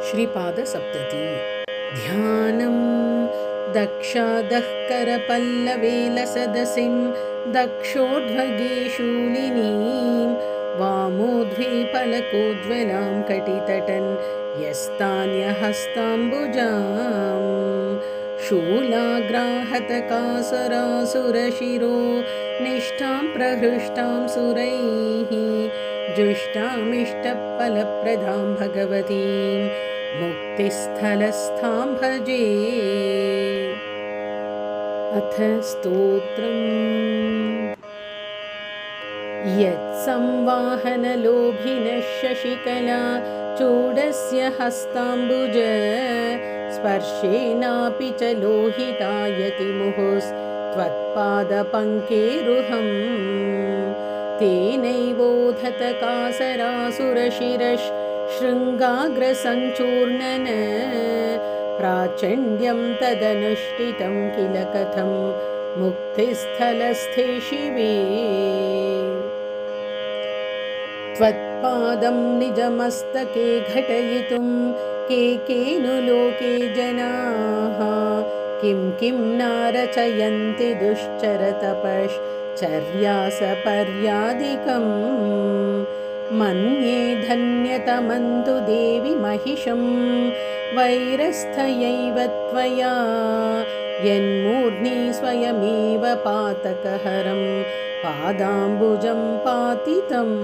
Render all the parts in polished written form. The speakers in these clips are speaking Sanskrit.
श्रीपादसप्तति। ध्यानं दक्षादः करपल्लवेलसदसिं दक्षोर्ध्वगे शूलिनीं वामोद्भिफलकोज्ज्वलां कटितटन् यस्तान्यहस्ताम्बुजां शूलाग्राहतकासरासुरशिरो निष्ठां प्रहृष्टां सुरैः जुष्टामिष्टफलप्रदां भगवतीं मुक्तिस्थलस्थां भजे। अथ स्तोत्रम्। यत्संवाहनलोभिनः शशिकला चूडस्य हस्ताम्बुज स्पर्शेनापि च लोहितायति मुहुस्त्वत्पादपङ्केरुहम् तेनैवोधत कासरासुरशिरःशृङ्गाग्रसञ्चूर्णन प्राचण्ड्यं तदनुष्ठितं किल कथं मुक्तिस्थलस्थे शिवे। त्वत्पादं निजमस्तके घटयितुं केकेनु लोके जनाः किं किं नारचयन्ति दुश्चरतपश्चर्यासपर्यादिकम् मन्ये धन्यतमन्तु देवि महिषं वैरस्थयैव त्वया यन्मूर्ध्नि स्वयमेव पातकहरं पादाम्बुजं पातितम्।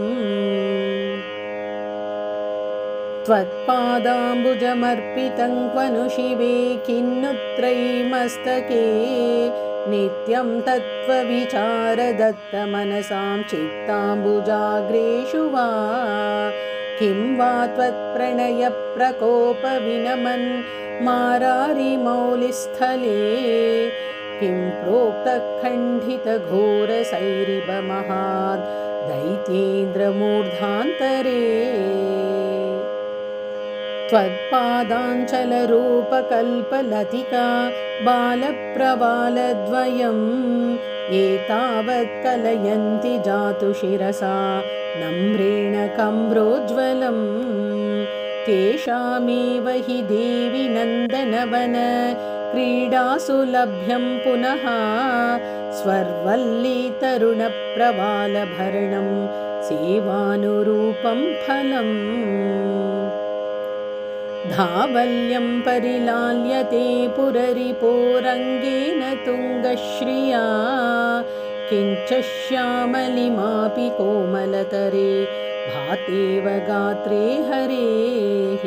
त्वत्पादाम्बुजमर्पितं क्वनु शिवे किन्नु त्रयीमस्तके नित्यं तत्त्वविचारदत्तमनसां चित्ताम्बुजाग्रेषु वा किं वा त्वत्प्रणयप्रकोपविनमन् मारारिमौलिस्थले किं प्रोक्तखण्डितघोरसैरिव महाद् दैत्येन्द्रमूर्धान्तरे त्वत्पादाञ्चलरूपकल्पलतिका बालप्रवालद्वयम् एतावत् कलयन्ति जातु शिरसा नम्रेण कम्रोज्ज्वलम् तेषामेव हि देवि नन्दनवन क्रीडासु लभ्यं पुनः स्वर्वल्ली तरुणप्रवालभरणं सेवानुरूपं फलम्। धावल्यं परिलाल्यते पुररिपोरङ्गेन तुङ्गश्रिया किञ्च श्यामलिमापि कोमलतरे भातेव गात्रे हरेः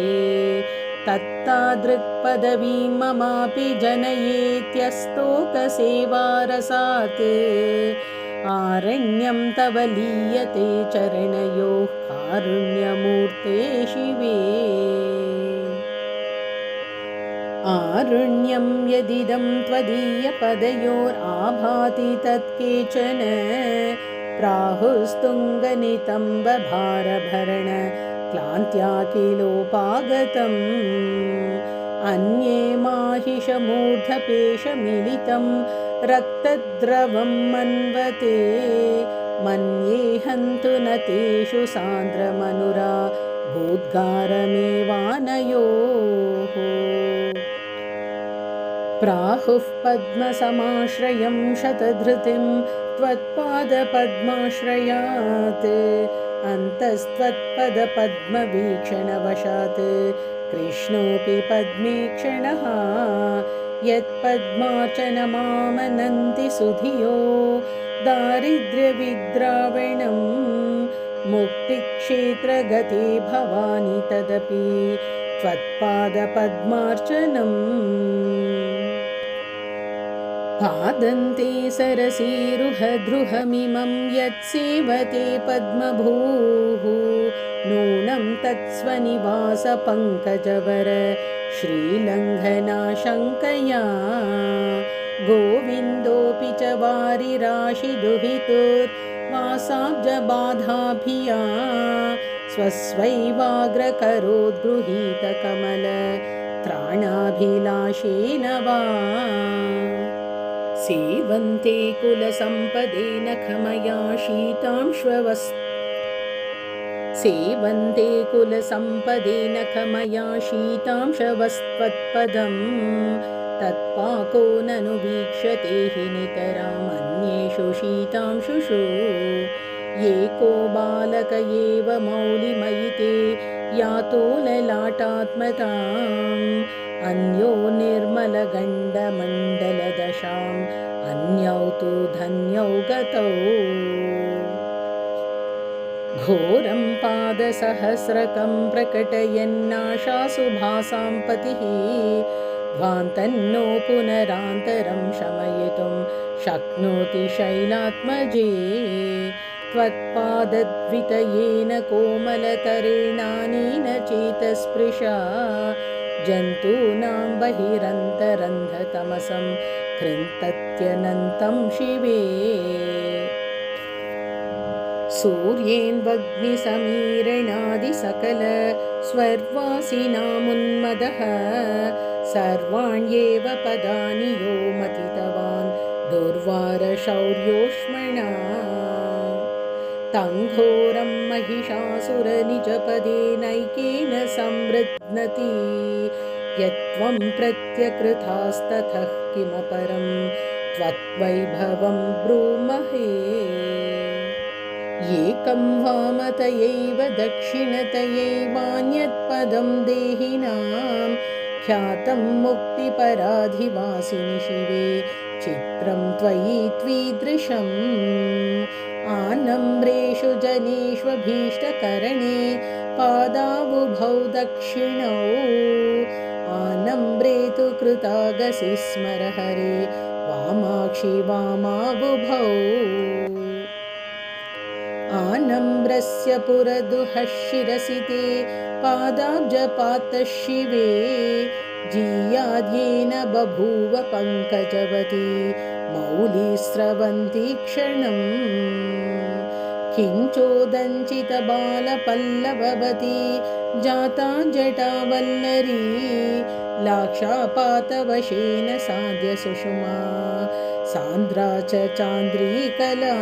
तत्तादृक्पदवीं ममापि जनयेत्यस्तोकसेवारसात् आरण्यं तव लीयते चरणयोः कारुण्यमूर्ते शिवे। आरुण्यं यदिदं त्वदीयपदयोराभाति तत्केचन प्राहुस्तुङ्गनितम्बभारभरण क्लान्त्या किलोपागतम् अन्ये माहिषमूर्धपेशमिलितं रक्तद्रवं मन्वते मन्ये हन्तु न तेषु सान्द्रमनुरा भूद्गारमेवानयोः। प्राहुः पद्मसमाश्रयं शतधृतिं त्वत्पादपद्माश्रयात् अन्तस्त्वत्पदपद्मवीक्षणवशात् कृष्णोऽपि पद्मेक्षणः यत्पद्मार्चनमामनन्ति सुधियो दारिद्र्यविद्रावणं मुक्तिक्षेत्रगते भवानि तदपि त्वत्पादपद्मार्चनम्। पादन्ते सरसीरुहद्रुहमिमं यत्सेवते पद्मभूः नूनं तत्स्वनिवासपङ्कजवर श्रीलङ्घनाशङ्कया गोविन्दोऽपि च वारिराशिदुहितुर्वासाब्जबाधाभिया स्वस्वैवाग्रकरोद्गृहीतकमल त्राणाभिलाषेण वा सेवन्ते कुलसम्पदे नखमया सेवन्ते कुलसम्पदे नखमया शीतांशवस्त्वत्पदम् तत्पाको ननु वीक्षते हि नितरामन्येषु शीतांशुषु एको बालक एव मौलिमयिते यातो ललाटात्मताम् अन्यो निर्मलगण्डमण्डलदशाम् अन्यौ तु धन्यौ गतौ घोरं पादसहस्रकं प्रकटयन्नाशासु भासां पतिः ध्वान्तन्नो पुनरान्तरं शमयितुं शक्नोति शैलात्मजे त्वत्पादद्वितयेन कोमलतरेणानेन चेतस्पृशा जन्तूनां बहिरन्तरन्धतमसं कृन्तत्यनन्तं शिवे सूर्येन्वग्निसमीरणादिसकल स्वर्वासिनामुन्मदः सर्वाण्येव पदानि यो मथितवान् दुर्वारशौर्योष्मणा तं घोरं महिषासुरनिजपदेनैकेन संवृध्नति यत्त्वं प्रत्यकृतास्ततः किमपरं त्वद्वैभवं ब्रूमहे एकं वामतयैव दक्षिणतयैवान्यत्पदं देहिनां ख्यातं मुक्तिपराधिवासिनि शिवे चित्रं त्वयि त्वीदृशम् आनम्रेषु जनेष्वभीष्टकरणे पादावुभौ दक्षिणौ आनम्रे तु कृतागसि स्मरहरे वामाक्षि वामावुभौ आनम्रस्य पुरदुहः शिरसि ते पादाब्जपातः शिवे जीयाद्येन बभूव पङ्कजवती मौलिस्रवन्ती क्षणम् किञ्चोदञ्चितबालपल्लववती जाता जटावल्लरी लाक्षापातवशेन साध्य सुषुमा सान्द्रा च चान्द्रीकला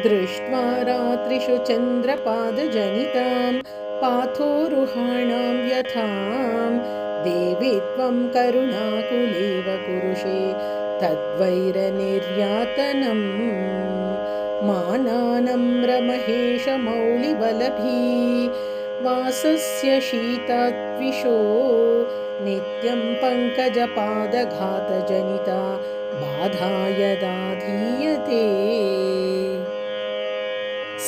दृष्ट्वा रात्रिषु चन्द्रपादजनितां पाथोरुहाणां व्यथां देवी त्वं करुणाकुलेव कुरुषे तद्वैरनिर्यातनम् मानानम्रमहेशमौलिवलभी वासस्य शीतात्विषो नित्यं पङ्कजपादघातजनिता बाधा यदा धीयते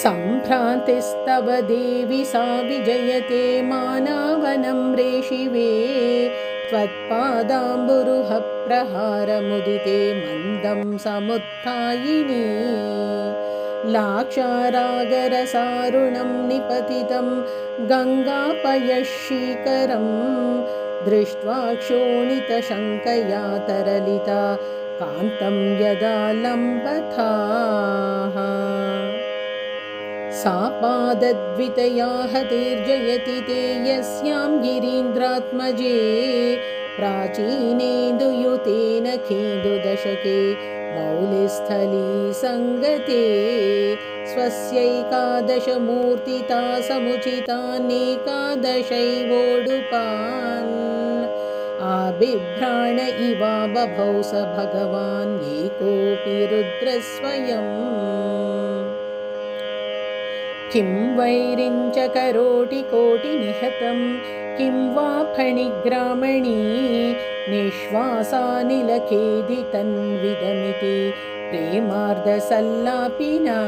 सम्भ्रान्तिस्तव देवि सा विजयते मानावनम्रे शिवे त्वत्पादाम्बुरुह प्रहारमुदिते मन्दं समुत्थायिनी लाक्षारागरसारुणं निपतितं गङ्गापयशीकरं दृष्ट्वा क्षोणितशङ्कया तरलिता कान्तं यदा लम्बथाः सा पादद्वितया हतिर्जयति ते यस्यां गिरीन्द्रात्मजे प्राचीनेन्दुयुतेन खेन्दुदशके मौलिस्थली सङ्गते स्वस्यैकादशमूर्तिता समुचितानेकादशैवोडुपान् आबिभ्राण इवा बभौ स भगवान् एकोऽपि रुद्रस्वयम् किं वैरिञ्च करोटिकोटिनिहतं किं वा फणिग्रामणी निःश्वासानिलखेदितन्विदमिति प्रेमार्धसल्लापिना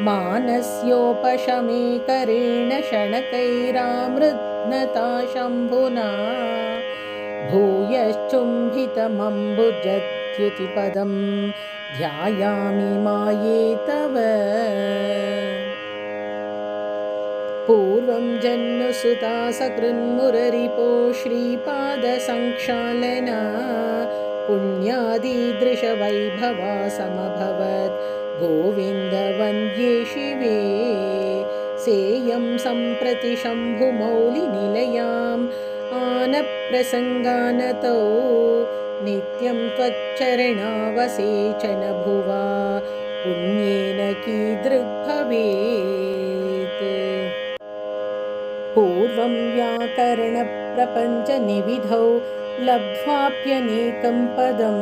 मानस्योपशमेकरेण शणकैरामृत्नता शम्भुना भूयश्चुम्बितमम्बुजद्युतिपदं ध्यायामि माये तव पूर्वं जन्मसुता सकृन्मुररिपो श्रीपादसङ्क्षालना पुण्यादिदृशवैभवा समभवत् गोविन्दवन्द्ये शिवे सेयं सम्प्रति शम्भुमौलिनिलयाम् आनप्रसङ्गानतौ नित्यं त्वच्चरणावसेचन भुवा पुण्येन कीदृग्भवेत्। पूर्वं व्याकरणप्रपञ्चनिविधौ लब्ध्वाप्यनेकं पदं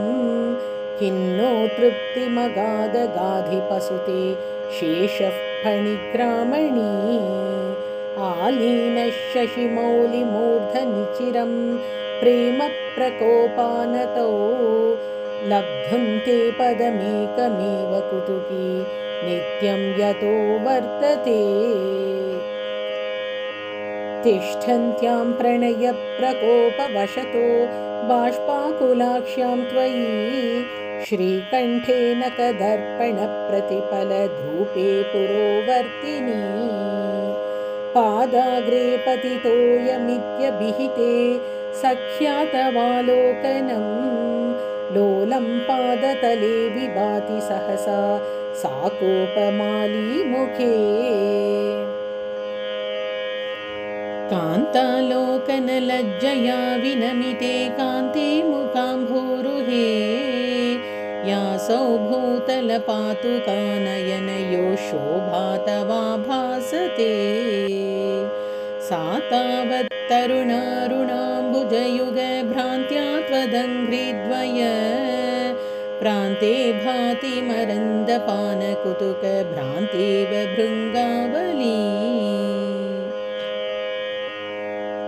किन्नो तृप्तिमगाधगाधिपसुते शेषः फणिग्रामणी। आलीनः शशिमौलिमूर्धनिचिरं प्रेमप्रकोपानतौ लब्धुं ते पदमेकमेव कुतुकी नित्यं यतो वर्तते। तिष्ठन्त्यां प्रणयप्रकोपवशतो बाष्पाकुलाक्ष्यां त्वयि श्रीकण्ठेन कदर्पणप्रतिफलधूपे पुरोवर्तिनि। पादाग्रे पतितोऽयमित्यभिहिते सख्या तवालोकनं लोलं पादतले विभाति सहसा सा कोपमालीमुखे। कान्तालोकनलज्जया विनमिते कान्ते मुखाम्भोरुहे यासौ भूतलपातुकानयनयो शोभा तवाभासते। सा तावत्तरुणारुणाम्बुजयुगभ्रान्त्या त्वदङ्घ्रिद्वय प्रान्ते भाति मरन्दपानकुतुकभ्रान्तेव भृङ्गावली।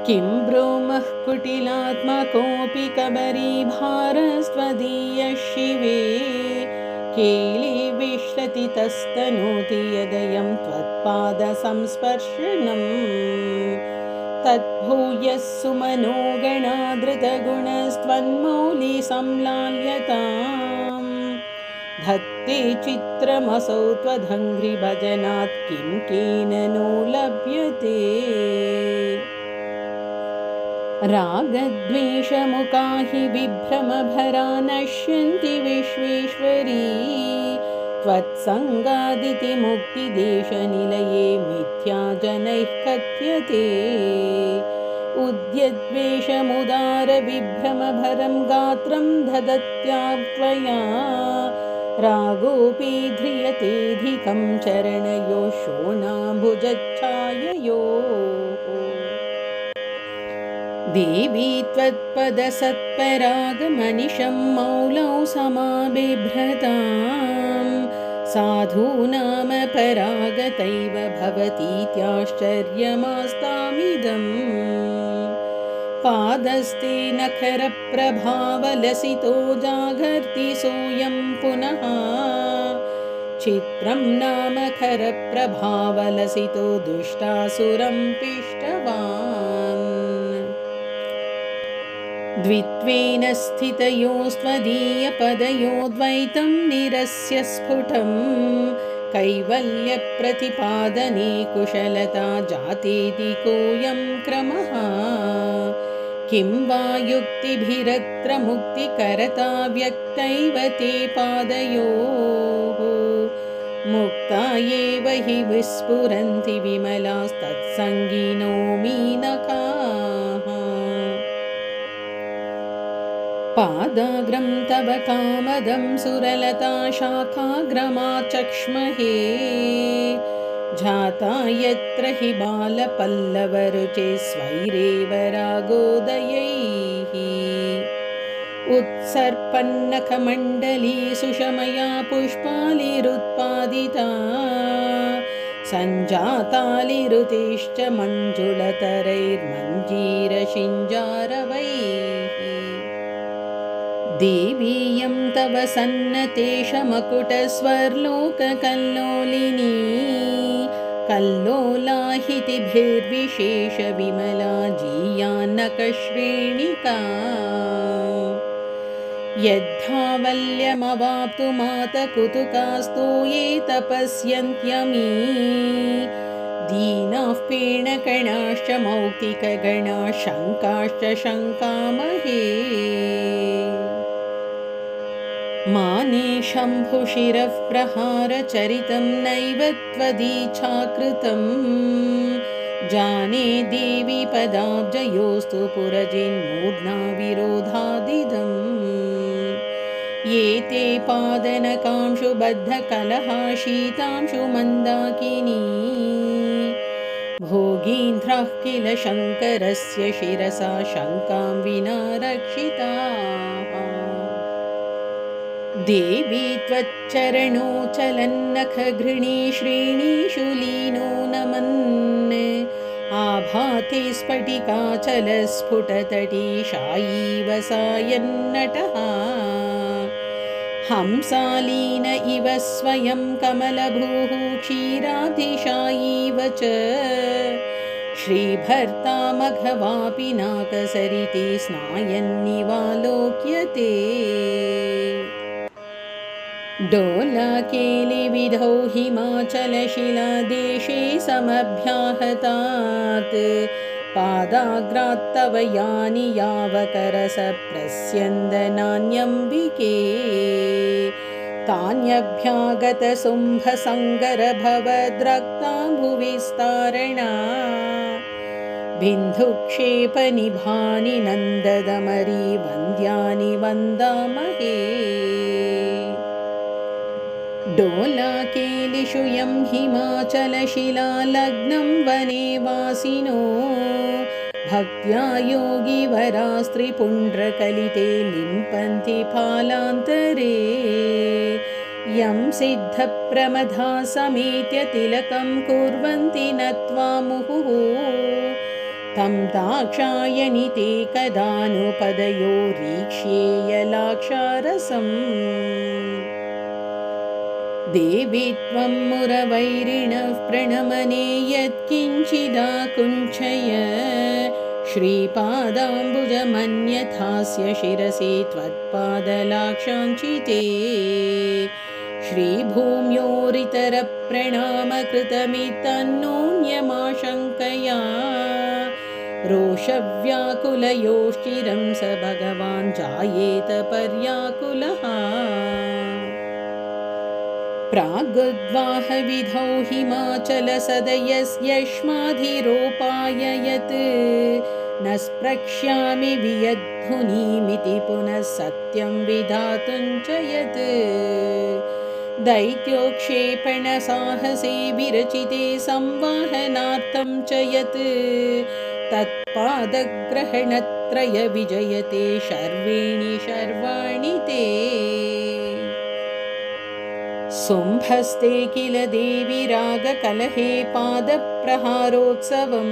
किं ब्रूमः कुटिलात्मकोऽपि कबरीभारस्त्वदीयः शिवे केलिविश्रतितस्तनोति यदयं त्वत्पादसंस्पर्शनम्। तद्भूयः सुमनोगणादृतगुणस्त्वन्मौलिसंलाल्यतां धत्ते चित्रमसौ त्वदङ्घ्रिभजनात् किं केन नो लभ्यते। रागद्वेषमुखा हि विभ्रमभरा नश्यन्ति विश्वेश्वरी त्वत्सङ्गादिति मुक्तिदेशनिलये मिथ्या जनैः कथ्यते। उद्यद्वेषमुदारविभ्रमभरं गात्रं ददत्यां त्वया रागोऽपि ध्रियतेऽधिकं चरणयोः शोणाम्बुजच्छाययोः। देवी त्वत्पदसत्परागमनिशं मौलौ समाबिभ्रतां साधूनामपरागतैव भवतीत्याश्चर्यमास्तामिदम्। पादस्ते नखरप्रभावलसितो जागर्ति सोऽयं पुनः चित्रं नाम खरप्रभावलसितो दुष्टासुरं पिष्टवान्। द्वित्वेन स्थितयोस्त्वदीयपदयोद्वैतं निरस्य स्फुटं कैवल्यप्रतिपादने कुशलता जातेति कोऽयं क्रमः। किं वा युक्तिभिरत्र मुक्तिकरता व्यक्तैव ते पादयोः मुक्ता एव हि विस्फुरन्ति विमलास्तत्सङ्गिनो मीनकाः। पादाग्रं तव कामदं सुरलता शाखाग्रमाचक्ष्महे जाता यत्र हि बालपल्लवरुचे स्वैरेव रागोदयैः। उत्सर्पन्नखमण्डली सुषमया पुष्पालिरुत्पादिता सञ्जातालिरुतेश्च मञ्जुलतरैर्मञ्जीरशिञ्जारवैः। देवीयं तव सन्नतेशमकुटस्वर्लोककल्लोलिनी कल्लोलाहितिभिर्विशेषविमला जीयान्नकश्रेणिका। यद्धावल्यमवाप्तुमातकुतुकास्तो ये तपस्यन्त्यमी दीनाः पेणकणाश्च मौक्तिकगणाः शङ्काश्च शङ्कामहे। माने शम्भुशिरः प्रहारचरितं नैव त्वदीच्छाकृतं जाने देवी पदाब्जयोस्तु पुरजिन्मूर्ध्ना विरोधादिदम्। ये ते पादनकांशु बद्धकलहा शीतांशु मन्दाकिनी भोगीन्द्रः किल शङ्करस्य शिरसा शङ्कां विना रक्षिताः देवी त्वच्चरणोचलन्नखघृणी श्रेणीषु लीनो नमन् आभाते स्फटिकाचलस्फुटतटी शायीव सायन्नटः हंसालीन इव स्वयं कमलभूः क्षीराब्धिशायीव च श्रीभर्तामघवापि नाकसरिते स्नायन्निवालोक्यते डोलाकेलिविधौ हिमाचलशिलादेशे समभ्याहतात् पादाग्रात्तव यानि यावकरसप्रस्यन्दनान्यम्बिके तान्यभ्यागतशुम्भसङ्गरभवद्रक्ताम्बुविस्तारणा बिन्धुक्षेपनिभानि नन्ददमरी वन्द्यानि वन्दामहे डोलाकेलिषु यं हिमाचलशिलालग्नं वने वासिनो भक्त्या योगिवरास्त्रिपुण्ड्रकलिते लिम्पन्ति फालान्तरे यं सिद्धप्रमदा समेत्य तिलकं कुर्वन्ति नत्वा मुहुः तं दाक्षायणि ते कदानुपदयोरीक्ष्येयलाक्षारसम् देवी त्वं मुरवैरिणः प्रणमने यत्किञ्चिदाकुञ्चय श्रीपादाम्बुजमन्यथास्य शिरसि त्वत्पादलाक्षाञ्चिते श्रीभूम्योरितरप्रणामकृतमितन्नोन्यमाशङ्कया रोषव्याकुलयोश्चिरं स भगवान् जायेत पर्याकुलः प्रागुद्वाहविधौ हिमाचलसदयस्यश्माधिरोपाययत् न स्प्रक्ष्यामि वियद्धुनीमिति पुनः सत्यं विधातुं च यत् दैत्योक्षेपणसाहसे विरचिते संवाहनार्थं च यत् तत्पादग्रहणत्रय विजयते शर्वेणि शर्वाणि ते शुम्भस्ते किल देवि रागकलहे पादप्रहारोत्सवं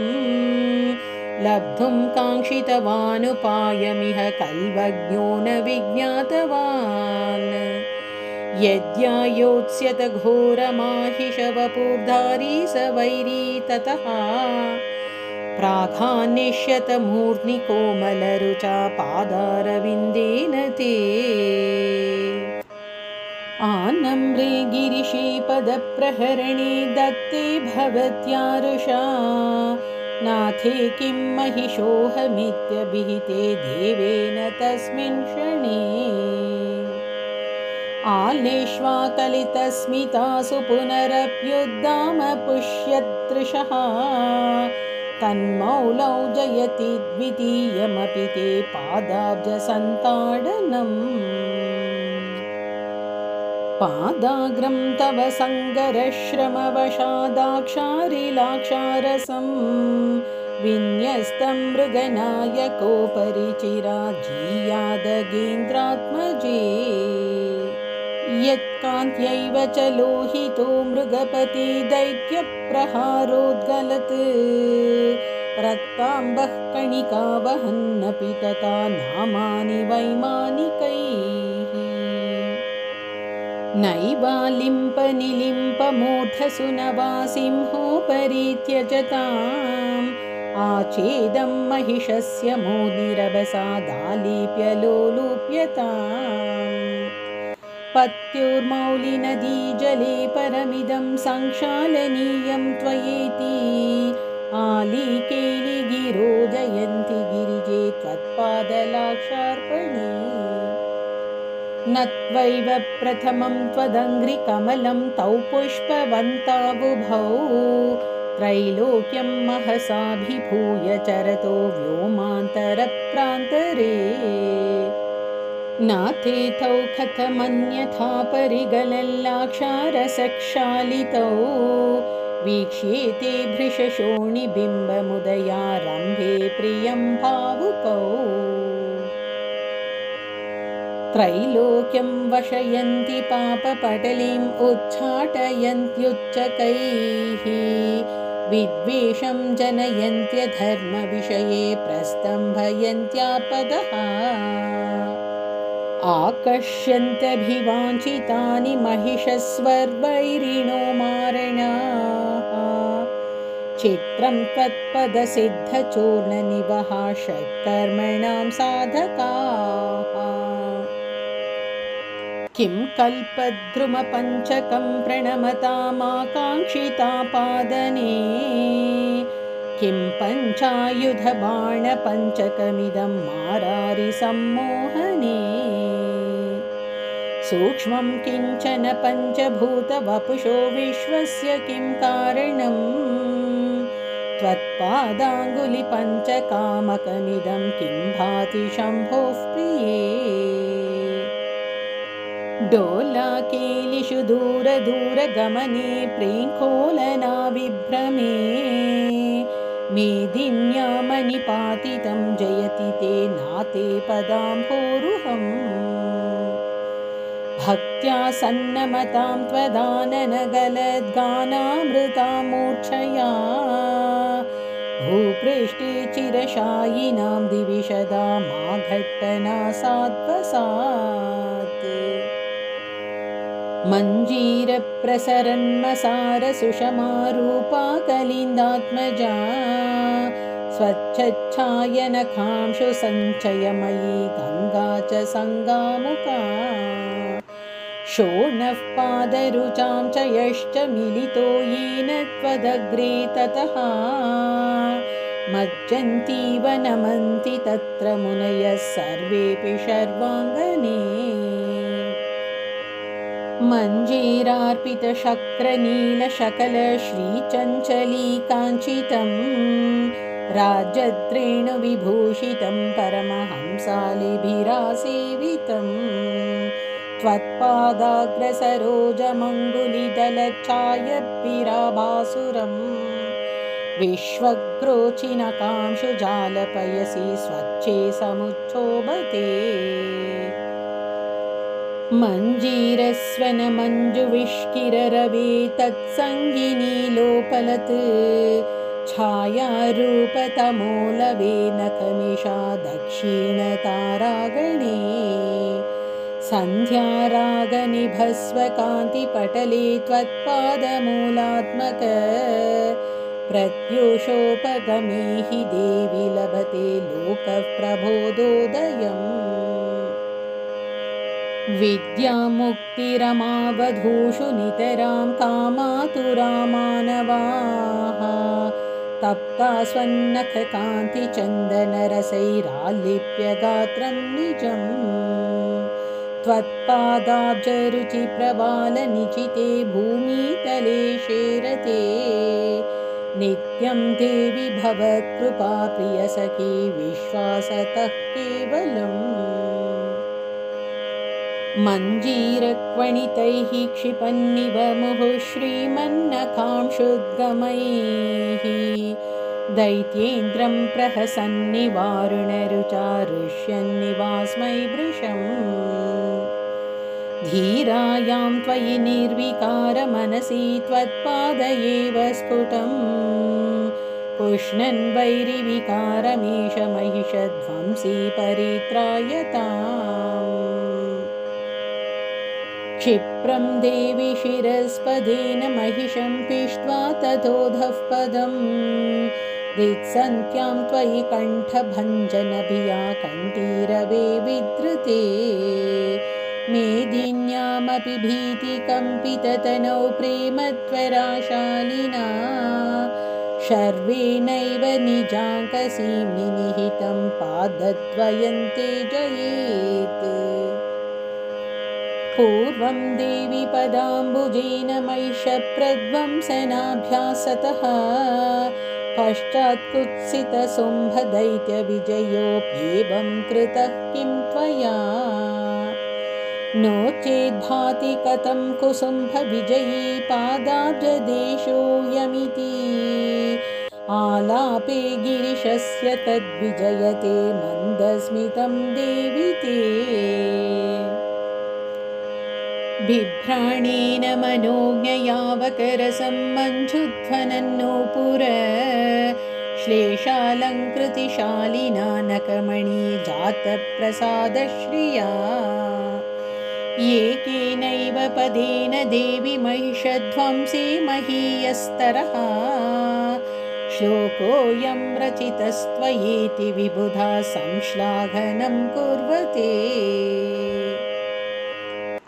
लब्धुं काङ्क्षितवानुपायमिह कल्वज्ञो न विज्ञातवान् यद्यायोत्स्यत घोरमाहिषवपुर्धारी स वैरी ततः प्राघान्निष्यत मूर्ध्नि कोमलरुचा पादारविन्देन ते आनम्रे गिरिशे पदप्रहरणे दत्ते भवत्यारुषा नाथे किं महिषोऽहमित्यभिहिते देवेन तस्मिन् क्षणे आलेष्वाकलितस्मितासु पुनरप्युद्दाम पुष्यदृशः तन्मौलौ जयति द्वितीयमपि ते पादाब्जसन्ताडनम् पादाग्रं तव सङ्गरश्रमवशादाक्षारिलाक्षारसं विन्यस्तं मृगनायकोपरिचिराजीयादगेन्द्रात्मजे यत्कान्त्यैव च लोहितो मृगपति दैत्यप्रहारोद्गलत् रक्ताम्बः कणिका वहन्नपि तथा नामानि वैमानिकैः नैवालिम्पनिलिम्पमूढसुनवा सिंहोपरित्यजताम् आचेदं महिषस्य मोदिरभसादालीप्य लोलुप्यताम् पत्युर्मौलिनदीजले परमिदं संक्षालनीयं त्वयेति आलीकेलिगिरो जयन्ति गिरिजे त्वत्पादलाक्षार्पणे न त्वैव प्रथमं त्वदङ्घ्रिकमलं तौ पुष्पवन्तावुभौ त्रैलोक्यं महसाभिभूय चरतो व्योमान्तरप्रान्तरे नाथेतौ कथमन्यथा परिगलल्लाक्षारसक्षालितौ वीक्ष्येते भृशशोणिबिम्बमुदयारम्भे प्रियं भावुकौ त्रैलोक्यं वशयन्ति पापपटलीम् उच्चाटयन्त्युच्चकैः विद्वेषं जनयन्त्यधर्मविषये प्रस्तम्भयन्त्यापदः आकर्ष्यन्त्यभिवाञ्छितानि महिषस्वर्वैरिणो मारणाः चित्रं त्वत्पदसिद्धचूर्णनिवहा षट्कर्मणां साधकाः किं कल्पद्रुमपञ्चकं प्रणमतामाकाङ्क्षितापादने किं पञ्चायुधबाणपञ्चकमिदं मारारिसम्मोहने सूक्ष्मं किञ्चन पञ्चभूतवपुषो विश्वस्य किं कारणं त्वत्पादाङ्गुलिपञ्चकामकमिदं किं भाति शम्भोः प्रिये डोलाकेलिषु दूरदूरगमने प्रेङ्कोलनाविभ्रमे मेदिन्यामनिपातितं जयति ते नाते पदाम्भोरुहम् भक्त्या सन्नमतां त्वदाननगलद्गानामृतामूर्च्छया भूपृष्ठे चिरशायिनां दिवि सदा मा घट्टना सात्वसात् मञ्जीरप्रसरन्मसारसुषमारूपाकलिन्दात्मजा स्वच्छच्छायनखांशु सञ्चयमयी गङ्गा च सङ्गामुका शोणः पादरुचां च यश्च मिलितो येन त्वदग्रे ततः मज्जन्तीव नमन्ति तत्र मुनयः सर्वेऽपि शर्वाङ्गने मञ्जीरार्पितशक्रनीलशकलश्रीचञ्चलीकाञ्चितं राजद्रेणुविभूषितं परमहंसालिभिरासेवितं त्वत्पादाग्रसरोजमङ्गुलिदलच्छायद्भिराभासुरं विश्वग्रोचिनकांशु जालपयसि स्वच्छे समुच्छोभते मञ्जीरस्वनमञ्जुविष्किररवे तत्सङ्गिनीलोपलत् छायारूपतमोलवे नखमिषा दक्षिणतारागणे सन्ध्यारागनिभस्वकान्तिपटले त्वत्पादमूलात्मक प्रत्यूषोपगमे हि देवि लभते लोकप्रबोधोदयम् विद्यामुक्तिरमावधूषु नितरां कामातुरा मानवाः तप्ता स्वन्नखकान्तिचन्दनरसैरालिप्य गात्रं निजम् त्वत्पादाब्जरुचिप्रवालनिचिते भूमितले शेरते नित्यं देवि भवत्कृपा प्रियसखी विश्वासतः केवलम् मञ्जीरक्वणितैः क्षिपन्निव मुहुः श्रीमन्नखांशुद्गमैः दैत्येन्द्रं प्रहसन्निवारुणरुचारुष्यन्निवास्मै वृषम् धीरायां त्वयि निर्विकारमनसि त्वत्पाद एव स्फुटम् पुष्णन् वैरिविकारमेष महिषध्वंसी परित्रायताम् क्षिप्रं देवि शिरस्पदेन महिषं पिष्ट्वा ततोऽधः पदम् दित्सन्त्यां त्वयि कण्ठभञ्जनभिया कण्ठीरवे विधृते मेदिन्यामपि भीतिकम्पिततनौ प्रेमत्वराशालिना शर्वेणैव निजाङ्कसीं निहितं पादद्वयं ते जयेत् पूर्वं देवि पदाम्बुजेन महिषप्रध्वंसनाभ्यासतः पश्चात् कुत्सितशुम्भदैत्यविजयोऽप्येवं कृतः किं त्वया नो चेद्भाति कथं कुसुम्भविजयी पादाब्जदेशोऽयमिति आलापे गिरिशस्य तद्विजयते मन्दस्मितं देवि ते बिभ्राणेन मनोज्ञयावकरसं मञ्जुध्वनन्नूपुर श्लेषालङ्कृतिशालिना नकमणि जातप्रसादश्रिया एकेनैव पदेन देवि महिषध्वंसे महीयस्तरः श्लोकोऽयं रचितस्त्वयेति विबुधा संश्लाघनं कुर्वते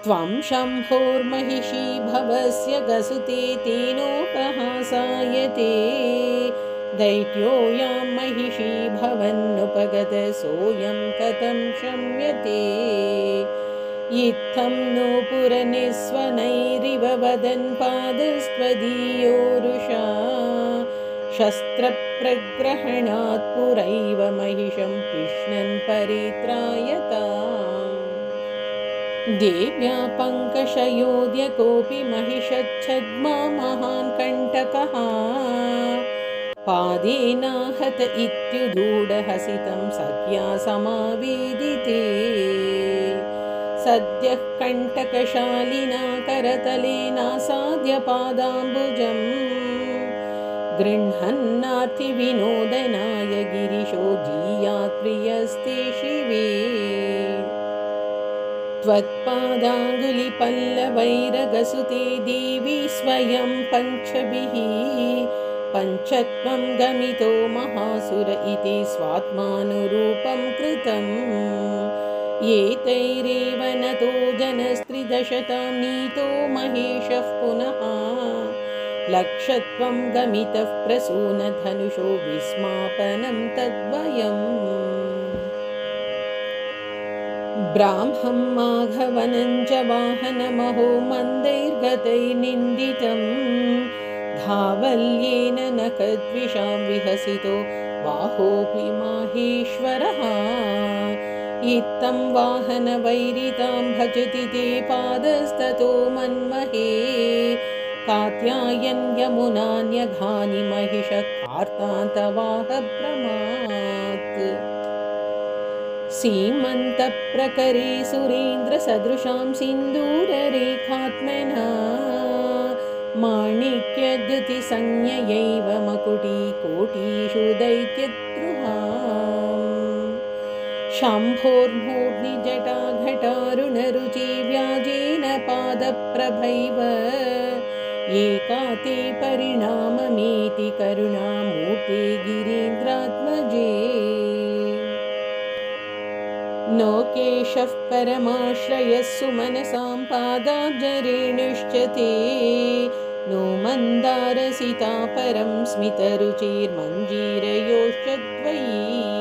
त्वं शम्भोर्महिषी भवस्य गसुते तेनोपहासायते दैत्योऽयं महिषी भवन्नुपगत सोऽयं कथं शम्यते इत्थं नूपुरनिस्वनैरिव वदन् पादस्त्वदीयोरुषा शस्त्रप्रग्रहणात् पुरैव महिषं पिष्णन् परित्रायताम् देव्या पङ्कशयोऽद्य कोऽपि महिषच्छद्मा महान् कण्टकः पादेनाहत इत्युदूढहसितं सख्या समावेदिते सद्यः कण्टकशालिना करतलेनासाद्य पादाम्बुजं गृह्णन्नार्तिविनोदनाय गिरिशो जीयात् प्रियस्ते शिवे त्वत्पादाङ्गुलिपल्लवैरगसुते देवी स्वयं पञ्चभिः पञ्चत्वं गमितो महासुर इति स्वात्मानुरूपं कृतम् एतैरेव नतो जनस्त्रिदशतां नीतो महेशः पुनः लक्षत्वं गमितः प्रसूनधनुषो विस्मापनं तद्वयम् ब्राह्मं माघवनं च वाहनमहो मन्दैर्गतैर्निन्दितं धावल्येन नखद्विषां विहसितो बाहोऽपि माहेश्वरः इत्थं वाहनवैरितां भजति ते पादस्ततो मन्महे कात्यायन् यमुनान्यघानि महिषः कार्तान्तवाहभ्रमात् सीमन्तप्रकरे सुरेन्द्रसदृशां सिन्दूररेखात्मना माणिक्यद्युतिसंज्ञयैव मकुटीकोटीषु दैत्यद्रुहाम् शम्भोर्मूर्ध्निजटाघटारुणरुचि व्याजेन पादप्रभैव एका ते परिणाममेति करुणामूर्ते गिरीन्द्रात्मजे नो केशः परमाश्रयः सुमनसां पादाब्जरेणुश्च ते नो मन्दारसिता परं स्मितरुचिर्मञ्जीरयोश्च द्वयी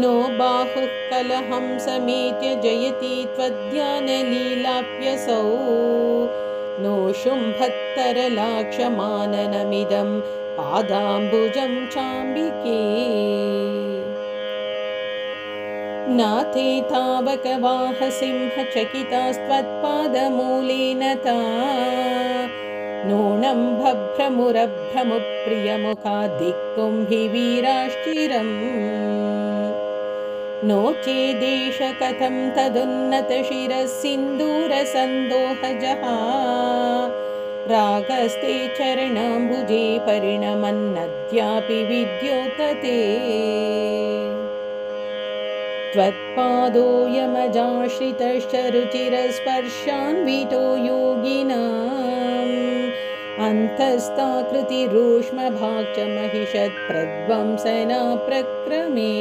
नो बाहुः कलहं समेत्य जयति त्वद्ध्यानलीलाप्यसौ नो शुम्भत्तरलाक्षमाननमिदं पादाम्बुजं चाम्बिके नाथे तावकवाहसिंहचकितास्त्वत्पादमूलेन ता नूनं भभ्रमुरभ्रमुप्रियमुखाद्दिक्कुम्भिवीराश्चिरम् नो चेदेश कथं तदुन्नतशिरः सिन्दूरसन्दोहजः रागस्ते चरणाम्बुजे परिणमन्नद्यापि विद्योतते त्वत्पादोऽयमजाश्रितश्च रुचिरस्पर्शान्वितो योगिनाम् अन्तस्ताकृतिरूष्मभाक् च महिषत्प्रध्वंसना प्रक्रमे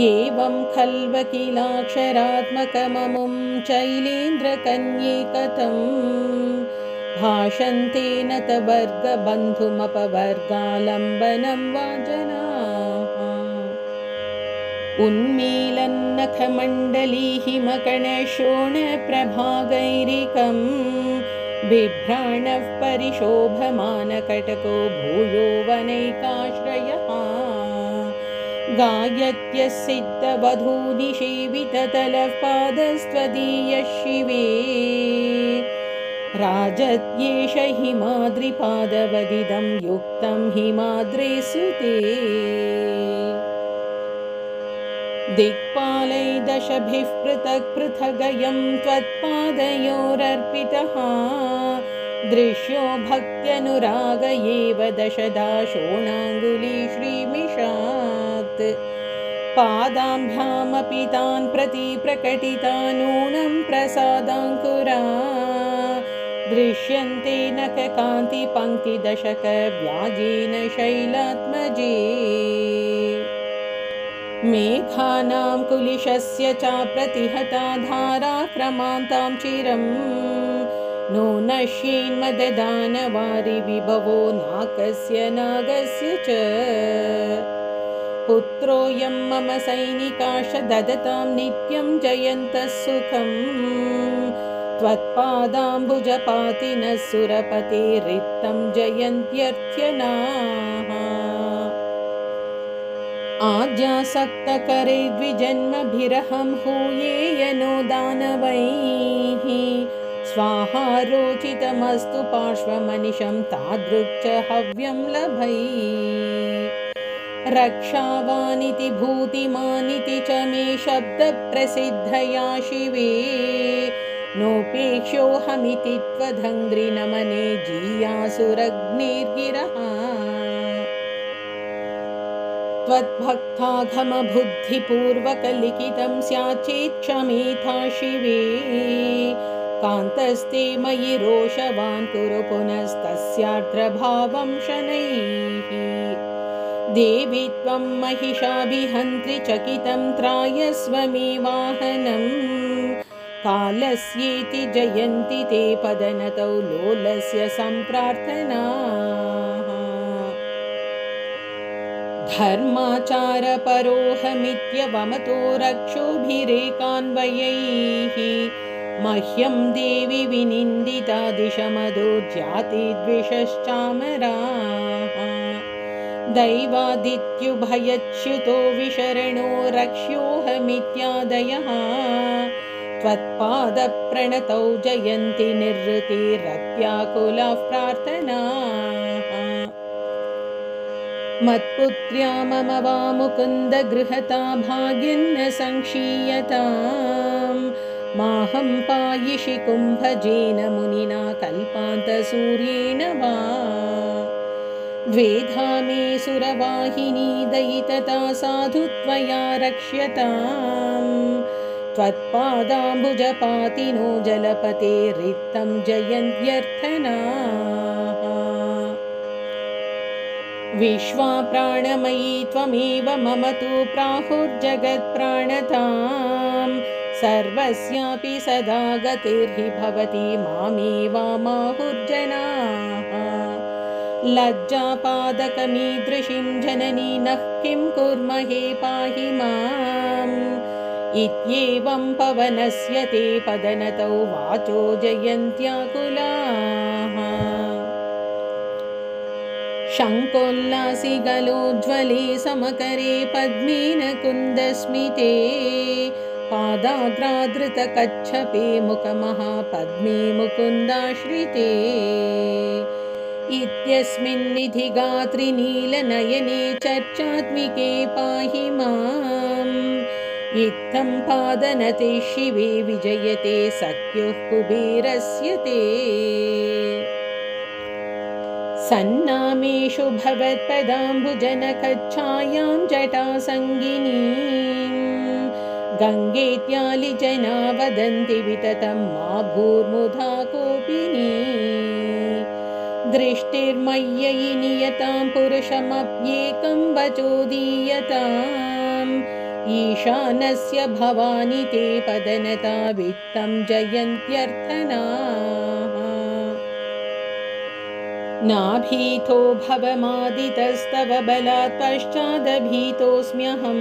एवं खल्वकिलाक्षरात्मकममुं शैलेन्द्रकन्ये कथं भाषन्ते नतवर्गबन्धुमपवर्गालम्बनं वा जनाः उन्मीलन्नखमण्डलीहिमकणशोणप्रभागैरिकं बिभ्राणः परिशोभमानकटको भूयो वनैकाश्रयः गायत्यः सिद्धवधूनिषेविततलपादस्त्वदीयः शिवे राजत्येष हिमाद्रिपादवदिदं युक्तं हिमाद्रे सुते दिक्पालै दशभिः पृथक् पृथगयं त्वत्पादयोरर्पितः दृश्यो भक्त्यनुराग एव दशधा शोणाङ्गुली श्रीमिषात् पादाभ्यामपि तान् प्रति प्रकटिता नूनं प्रसादाङ्कुरा दृश्यन्ते नखकान्तिपङ्क्तिदशकव्याजेन शैलात्मजे मेघानां कुलिशस्य च प्रतिहता धाराक्रमान्तां चिरं नो नश्येन्मददानवारि विभवो नाकस्य नागस्य च पुत्रोऽयं मम सैनिकाश ददतां नित्यं जयन्तः सुखं त्वत्पादाम्बुजपातिनः सुरपतेरित्थं जयन्त्यर्थ्यनाः आद्यासक्तकरे द्विजन्मभिरहं हूयेयनो दानवैः स्वाहा रोचितमस्तु पार्श्वमनिशं तादृक् च हव्यं लभै रक्षावानिति भूतिमानिति च मे शब्दप्रसिद्धया शिवे नोपेक्ष्योऽहमिति त्वदङ्घ्रिनमने जीयासुरग्निर्गिरः त्वद्भक्तागमबुद्धिपूर्वकलिखितं स्याच्चेत् क्षमेथा शिवे कान्तस्ते मयि रोषवान् कुरु पुनस्तस्यार्द्रभावं शनैः देवि त्वं महिषाभिहन्त्रि चकितं त्रायस्व मे वाहनं कालस्येति जयन्ति ते पदनतौ लोलस्य सम्प्रार्थनाः धर्माचारपरोऽहमित्यवमतो रक्षोभिरेकान्वयैः मह्यं देवि विनिन्दिता दिशमदो ज्याति द्विषश्चामराः दैवादित्युभयच्युतो विशरणो रक्ष्योऽहमित्यादयः त्वत्पादप्रणतौ जयन्ति निर्वृतिरत्याकुलाः प्रार्थनाः मत्पुत्र्या मम वा मुकुन्द गृहता भाग्यन्न संक्षीयताम् माहं पायिषि कुम्भजेन मुनिना कल्पान्तसूर्येण वा द्वेधा मे सुरवाहिनी दयितता साधु त्वया रक्ष्यताम् त्वत्पादाम्बुजपातिनो जलपतेरित्थं जयन्त्यर्थनाः विश्वा प्राणमयी त्वमेव मम तु प्राहुर्जगत्प्राणतां सर्वस्यापि सदा गतिर्हि भवति मामेवामाहुर्जनाः लज्जापादकमीदृशीं जननी नः किं कुर्महे पाहि माम् इत्येवं पवनस्य ते पदनतौ वाचो जयन्त्याकुलाः शङ्कोल्लासि गलोज्ज्वले समकरे पद्मेन कुन्दस्मिते पादाग्रादृतकच्छपे मुखमहापद्मे मुकुन्दाश्रिते इत्यस्मिन्निधिगात्रि नीलनयने चर्चात्मिके पाहि माम् इत्थं पादनते शिवे विजयते सख्युः कुबेरस्य ते सन्नामेषु भवत्पदाम्बुजनकच्छायां जटासङ्गिनीं गङ्गेत्यालिजना वदन्ति विततं मा भूर्मुधा कोपिनी दृष्टिर्मय्ययि नियतां पुरुषमप्येकं वचोदीयताम् ईशानस्य भवानि ते पदनता वित्तं जयन्त्यर्थनाः नाभीतो भवमादितस्तव बलात् पश्चादभीतोऽस्म्यहं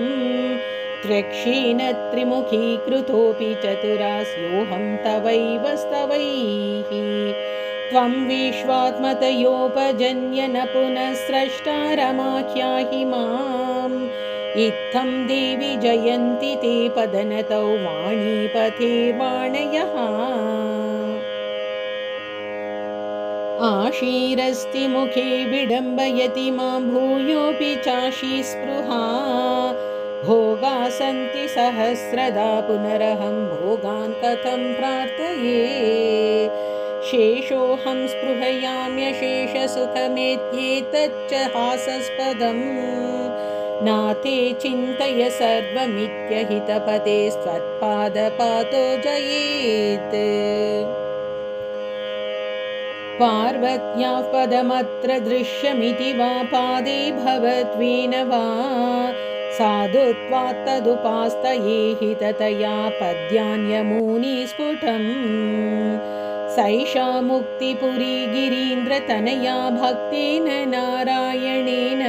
त्र्यक्षेण त्रिमुखीकृतोऽपि चतुरास्योऽहं तवैव स्तवैः त्वं विश्वात्मतयोपजन्य न पुनः स्रष्टा रमाख्याहि माम् इत्थं देवि जयन्ति ते पदनतौ वाणीपथे वाणयः आशीरस्ति मुखे विडम्बयति मां भूयोऽपि चाशी स्पृहा भोगा सन्ति सहस्रदा पुनरहं भोगान् कथं प्रार्थये शेषोऽहं स्पृहयाम्यशेषसुखमेत्येतच्च हासास्पदम् नाते चिन्तय सर्वमित्यहितपते त्वत्पादपातो जयेत् पार्वत्याः पदमत्र दृश्यमिति वा पादे भवद्वेन वा साधुत्वात् तदुपास्तये हि ततया पद्यान्यमूनि स्फुटम् सैषा मुक्तिपुरी गिरीन्द्रतनया भक्तेन नारायणेन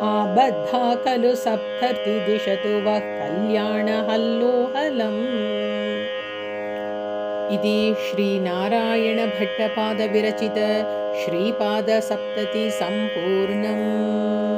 आबद्धा खलु सप्तर्षि दिशतु वः कल्याणहल्लोहलम् इति श्रीनारायणभट्टपादविरचित श्रीपादसप्तति सम्पूर्णम्।